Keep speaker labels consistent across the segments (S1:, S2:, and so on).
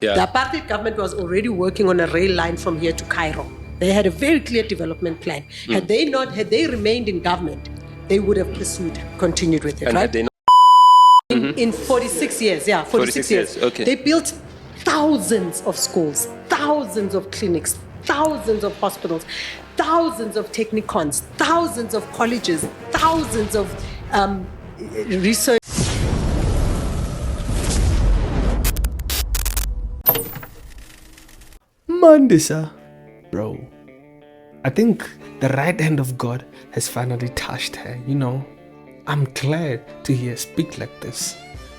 S1: Yeah.
S2: The apartheid government was already working on a rail line from here to Cairo. They had a very clear development plan. Had they remained in government, they would have continued with it,
S1: And
S2: right?
S1: had they not?
S2: In 46 years, 46 years.
S1: Okay.
S2: They built thousands of schools, thousands of clinics, thousands of hospitals, thousands of technicons, thousands of colleges, thousands of research.
S3: Mandisa, bro. I think the right hand of God has finally touched her, you know. I'm glad to hear her speak like this.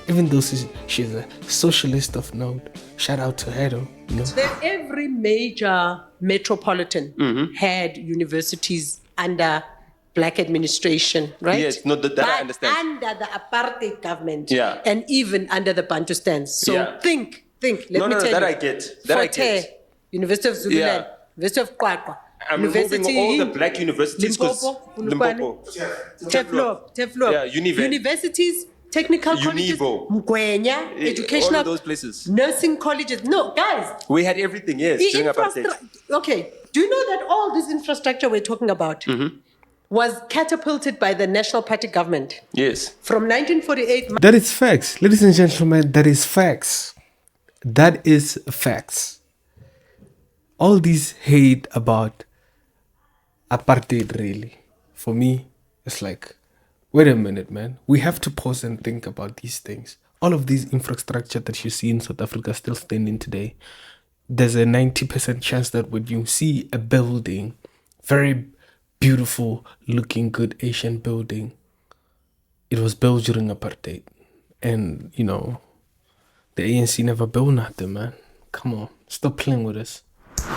S3: Even though she's a socialist of note. Shout out to her though. You know?
S2: Every major metropolitan had universities under black administration, right?
S1: Yes, no, that I understand.
S2: Under the apartheid government,
S1: Yeah.
S2: and even under the Bantustans. So
S1: Yeah.
S2: think. Let
S1: No,
S2: me tell
S1: that
S2: you.
S1: I get. That I get.
S2: University of Zululand,
S1: Yeah.
S2: University of Kwakwa,
S1: I'm removing all the black universities because
S2: Limpopo, Teflop,
S1: Yeah,
S2: universities, technical colleges,
S1: Univo.
S2: Mgwenya, educational,
S1: all of those places.
S2: nursing colleges. No, guys.
S1: We had everything, yes, during apartheid.
S2: Okay, do you know that all this infrastructure we're talking about was catapulted by the National Party government?
S1: Yes.
S2: From 1948.
S3: That is facts. Ladies and gentlemen, that is facts. That is facts. All this hate about apartheid, really, for me, it's like, wait a minute, man. We have to pause and think about these things. All of these infrastructure that you see in South Africa still standing today. There's a 90% chance that when you see a building, very beautiful looking, good Asian building, it was built during apartheid. And, you know, the ANC never built nothing, man. Come on, stop playing with us.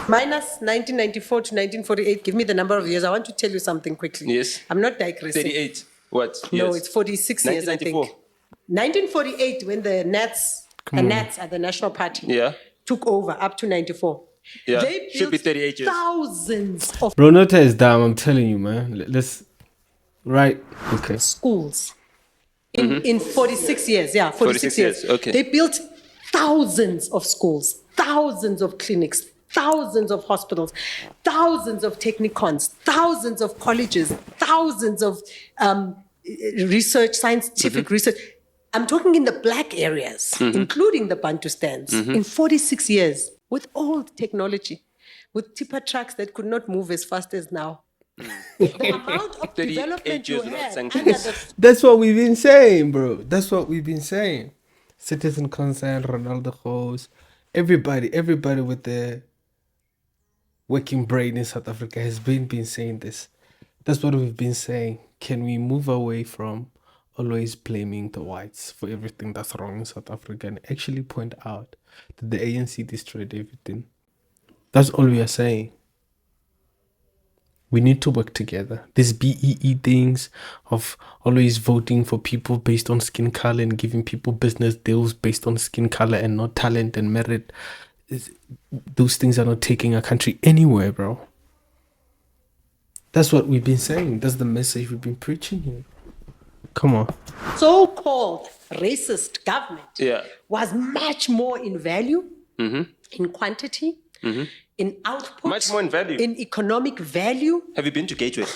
S2: Minus 1994 to 1948. Give me the number of years. I want to tell you something quickly.
S1: Yes.
S2: I'm not digressing.
S1: 38. What?
S2: No,
S1: Yes.
S2: it's 46 years, I think.
S1: 1994.
S2: 1948, when the Nats are the National Party,
S1: Yeah.
S2: took over up to 94.
S1: Yeah.
S2: They
S1: Should be
S2: built
S1: 38 years.
S2: thousands of
S3: Bro, NOTA is down, I'm telling you, man. Let's, right? Okay.
S2: schools in 46 years. 46 years.
S1: Okay.
S2: They built thousands of schools, thousands of clinics, thousands of hospitals, thousands of technicons, thousands of colleges, thousands of research, scientific research. I'm talking in the black areas, including the Bantustans, in 46 years, with old technology, with tipper trucks that could not move as fast as now. The amount of
S1: 38
S2: development you
S1: years without
S2: had
S1: sanctions.
S2: under the
S3: That's what we've been saying, bro. That's what we've been saying. Citizen Concern, Ronaldo Hoes, everybody with the working brain in South Africa has been saying this. That's what we've been saying. Can we move away from always blaming the whites for everything that's wrong in South Africa and actually point out that the ANC destroyed everything? That's all we are saying. We need to work together. These BEE things of always voting for people based on skin color and giving people business deals based on skin color and not talent and merit, those things are not taking our country anywhere, bro. That's what we've been saying. That's the message we've been preaching here. Come on.
S2: so-called racist government
S1: Yeah.
S2: was much more in value, in quantity, in output,
S1: Much more in value.
S2: in economic value.
S1: Have you been to Gateway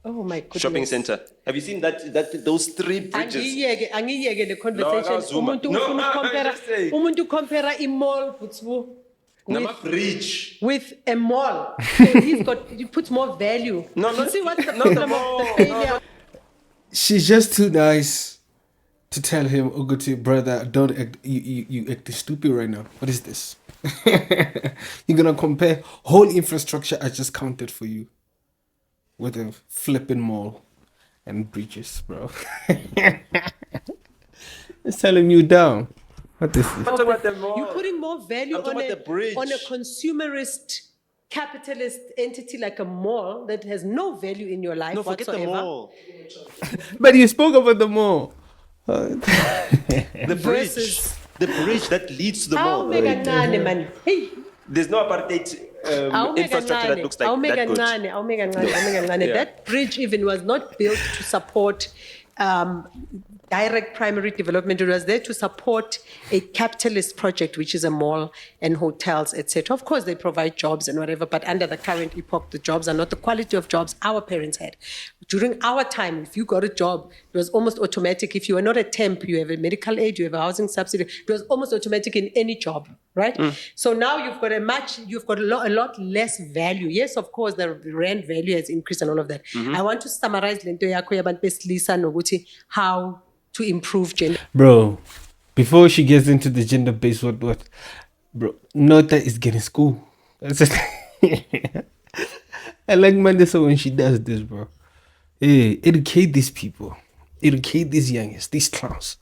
S2: Oh my goodness.
S1: Shopping Center? Have you seen those three bridges?
S2: Angiyeke le conversation.
S1: Zuma.
S2: Umuntu
S1: No,
S2: ufuna
S1: I'm
S2: compare-
S1: just saying.
S2: umuntu compare i-mall Butsbu,
S1: Nama bridge.
S2: with a mall. So he puts more value.
S1: No,
S2: You
S1: not-
S2: see what's the
S1: not the
S2: problem
S1: mall.
S2: of the failure?
S3: She's just too nice to tell him, Oguti, brother, don't act, you acting stupid right now. What is this? You're gonna compare whole infrastructure I just counted for you with a flipping mall and bridges, bro. It's telling you down. What is this?
S1: I'm talking about the mall.
S2: You're putting more value
S1: I'm talking
S2: on
S1: about the bridge.
S2: on a consumerist capitalist entity like a mall that has no value in your life
S1: No, forget
S2: whatsoever.
S1: the mall.
S3: But you spoke about the mall.
S1: The bridge.
S2: Versus-
S1: The bridge that leads to the
S2: How
S1: mall.
S2: mega nane, man. Hey,
S1: There's no apartheid infrastructure that looks like that good.
S2: That bridge even was not built to support direct primary development. It was there to support a capitalist project, which is a mall and hotels, etc. Of course, they provide jobs and whatever, but under the current epoch, the jobs are not the quality of jobs our parents had. During our time, if you got a job, it was almost automatic. If you were not a temp, you have a medical aid, you have a housing subsidy. It was almost automatic in any job, right? So now you've got a lot less value. Yes, of course, the rand value has increased and all of that. I want to summarize how to improve gender.
S3: Bro, before she gets into the gender-based what, bro, NOTA is getting school. That's just I like Mandisa when she does this, bro. Hey, educate these people. Educate these youngest, these clowns.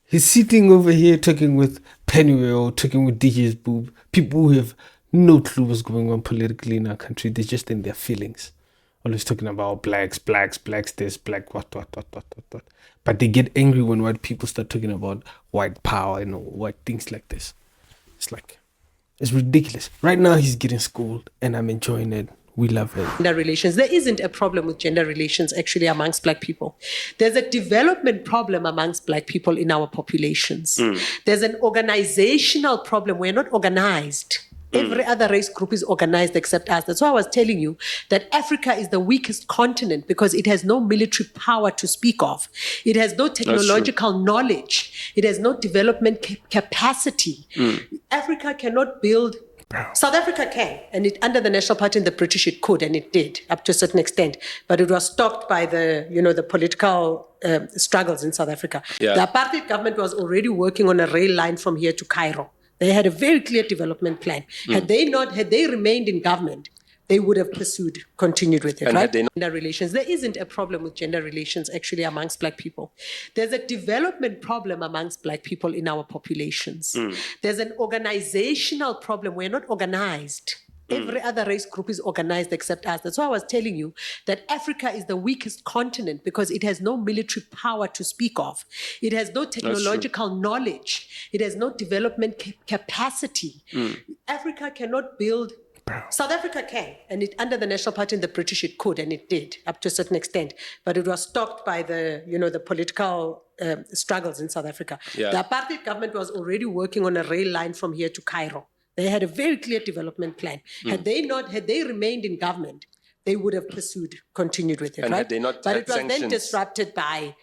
S3: He's sitting over here talking with Pennywell, talking with DJ's Boob, people who have no clue what's going on politically in our country. They're just in their feelings. Always talking about blacks, this, black, what. But they get angry when white people start talking about white power and white things like this. It's ridiculous. Right now he's getting schooled and I'm enjoying it. We love it.
S2: Gender relations. There isn't a problem with gender relations actually amongst black people. There's a development problem amongst black people in our populations. There's an organizational problem. We're not organized. Every other race group is organized except us. That's why I was telling you that Africa is the weakest continent because it has no military power to speak of. It has no technological knowledge. It has no development capacity. Africa cannot build. South Africa can, and under the National Party and the British it could, and it did up to a certain extent, but it was stopped by the political struggles in South Africa. The Apartheid government was already working on a rail line from here to Cairo. They had a very clear development plan. Had they remained in government, they would have continued with it, and right? Gender relations. There isn't a problem with gender relations actually amongst black people. There's a development problem amongst black people in our populations. There's an organizational problem. We're not organized. Every other race group is organized except us. That's why I was telling you that Africa is the weakest continent because it has no military power to speak of. It has no technological knowledge. It has no development capacity. Africa cannot build. South Africa can, and under the National Party and the British it could, and it did up to a certain extent, but it was stopped by the political struggles in South Africa. The Apartheid government was already working on a rail line from here to Cairo. They had a very clear development plan. Had they remained in government, they would have continued with it, and right? But it was then disrupted by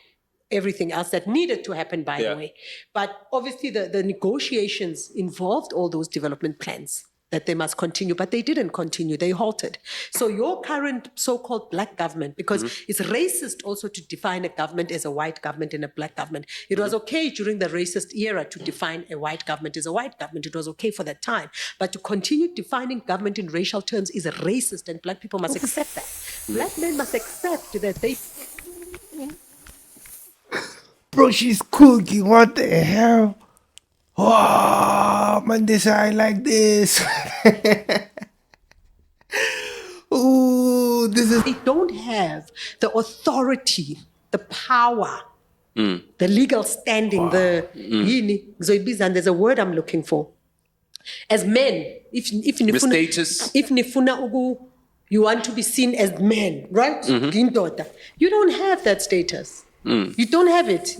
S2: everything else that needed to happen, by the way. But obviously the negotiations involved all those development plans that they must continue, but they didn't continue, they halted. So your current so-called black government, because it's racist also to define a government as a white government and a black government. It was okay during the racist era to define a white government as a white government. It was okay for that time. But to continue defining government in racial terms is racist, and black people must accept that. Black men must accept that they...
S3: Bro, she's cooking, what the hell? Oh, Mandisa, I like this. Ooh, this is...
S2: They don't have the authority, the power, the legal standing, there's a word I'm looking for. As men, if
S1: status.
S2: If you want to be seen as men, right? You don't have that status. You don't have it.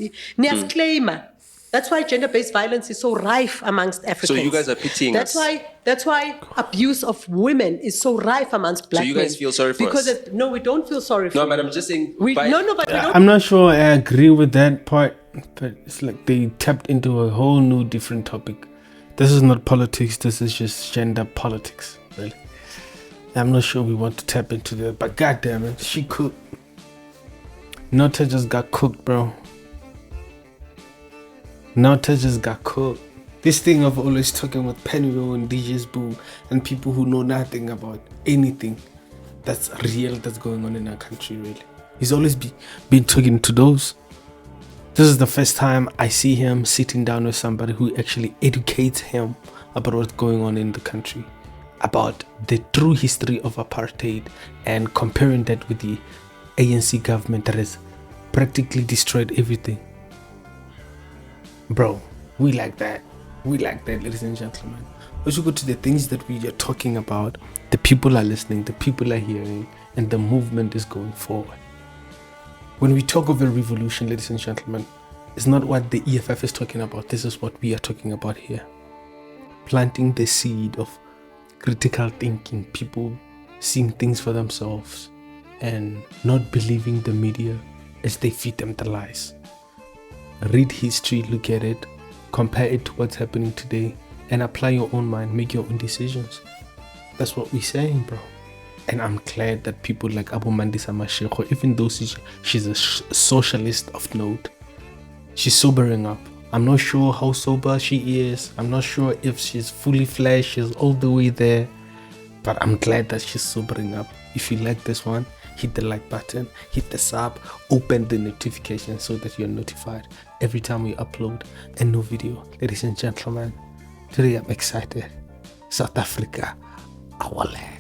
S2: That's why gender-based violence is so rife amongst Africans.
S1: So you guys are pitying us.
S2: That's why abuse of women is so rife amongst black men.
S1: So you guys feel sorry for us?
S2: No, we don't feel sorry for
S1: No, but I'm just saying...
S2: but we don't.
S3: I'm not sure I agree with that part, but it's like they tapped into a whole new different topic. This is not politics, this is just gender politics, really. I'm not sure we want to tap into that, but goddamn it, she cooked. NOTA just got cooked, bro. NOTA just got cooked. This thing of always talking with Pennywell and DJ's Boo and people who know nothing about anything that's real that's going on in our country, really. He's always been talking to those. This is the first time I see him sitting down with somebody who actually educates him about what's going on in the country, about the true history of apartheid, and comparing that with the ANC government that has practically destroyed everything. Bro, we like that. We like that, ladies and gentlemen. As you go to the things that we are talking about, the people are listening, the people are hearing, and the movement is going forward. When we talk of a revolution, ladies and gentlemen, It's not what the EFF is talking about. This is what we are talking about here. Planting the seed of critical thinking, people seeing things for themselves and not believing the media as they feed them the lies. Read history, look at it, compare it to what's happening today, and apply your own mind, make your own decisions. That's what we're saying, bro. And I'm glad that people like Abu Mandisa Mashiko, even though she's a socialist of note, she's sobering up. I'm not sure how sober she is. I'm not sure if she's fully fledged, she's all the way there. But I'm glad that she's sobering up. If you like this one, hit the like button, hit the sub, open the notification so that you're notified every time we upload a new video. Ladies and gentlemen, today I'm excited. South Africa, our land.